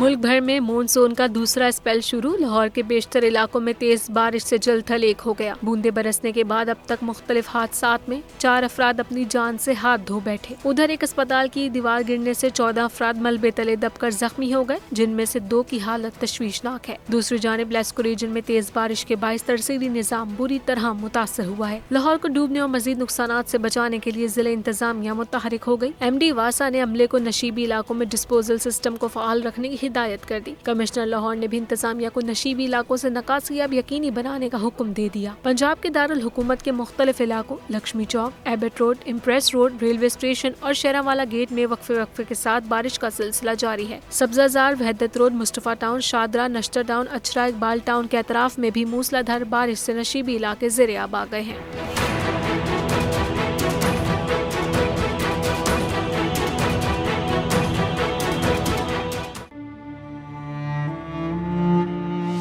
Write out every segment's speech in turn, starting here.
मुल्क भर में मानसून का दूसरा स्पेल शुरू। लाहौर के बेशतर इलाकों में तेज बारिश से जल थल एक हो गया। बूंदे बरसने के बाद अब तक मुख्तलिफ हादसात में 4 अफराद अपनी जान से हाथ धो बैठे। उधर एक अस्पताल की दीवार गिरने से 14 अफराद मलबे तले दबकर जख्मी हो गए, जिनमें से 2 की हालत तशवीशनाक है। दूसरी जानिब लेस्को रीजन में तेज बारिश के बाइस तरसीली निजाम बुरी तरह मुतासर हुआ है। लाहौर को डूबने और मजीद नुकसान से बचाने के लिए जिले इंतजामिया मुतहरिक हो गई। MD वासा ने अमले को नशीबी इलाकों में डिस्पोजल सिस्टम को फाल रखने की हिदायत कर दी। कमिश्नर लाहौर ने भी इंतजामिया को नशीबी इलाकों से निकासी अब यकीनी बनाने का हुक्म दे दिया। पंजाब के दारुल हुकूमत के मुख्तलिफ इलाकों Lakshmi Chowk, Abbott road, Empress road, railway station और शेरावाला गेट में वक्फे के साथ बारिश का सिलसिला जारी है। Sabzazar, वहदत road, Mustafa town, Shahdara, नश्तर town, अचरा, इकबाल टाउन के अतराफ में भी मूसलाधार बारिश से नशीबी इलाके ज़ेरे आब आ गए हैं।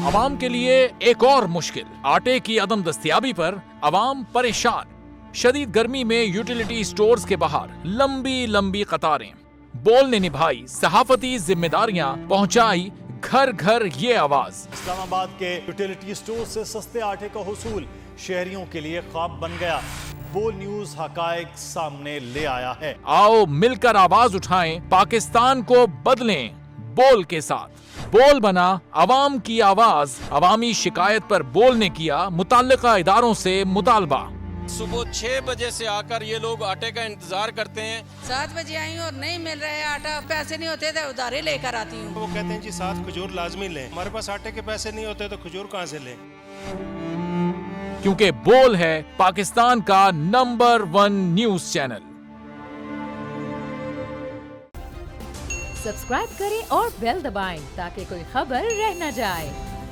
अवाम के लिए एक और मुश्किल, आटे की अदम दस्तयाबी पर अवाम परेशान। शदीद गर्मी में यूटिलिटी स्टोर्स के बाहर लंबी लंबी कतारें। बोल ने निभाई सहाफती जिम्मेदारियां, पहुंचाई घर घर ये आवाज। इस्लामाबाद के यूटिलिटी स्टोर से सस्ते आटे का हुसूल शहरियों के लिए ख्वाब बन गया। बोल न्यूज हकायक सामने ले आया है। आओ मिलकर आवाज उठाएं, पाकिस्तान को बदलें बोल के साथ। बोल बना अवाम की आवाज। अवामी शिकायत पर बोल ने किया मुताल्लिका इदारों से मुतालबा। सुबह 6 बजे से आकर ये लोग आटे का इंतजार करते हैं। 7 बजे आई हूँ और नहीं मिल रहा है आटा, पैसे नहीं होते थे उधारे लेकर आती हूँ। वो कहते हैं जी 7 खजूर लाजमी लें। हमारे पास आटे के पैसे नहीं होते तो खजूर कहाँ से लें? क्योंकि बोल है पाकिस्तान का नंबर 1 न्यूज चैनल। सब्सक्राइब करें और बेल दबाएं ताकि कोई खबर रह न जाए।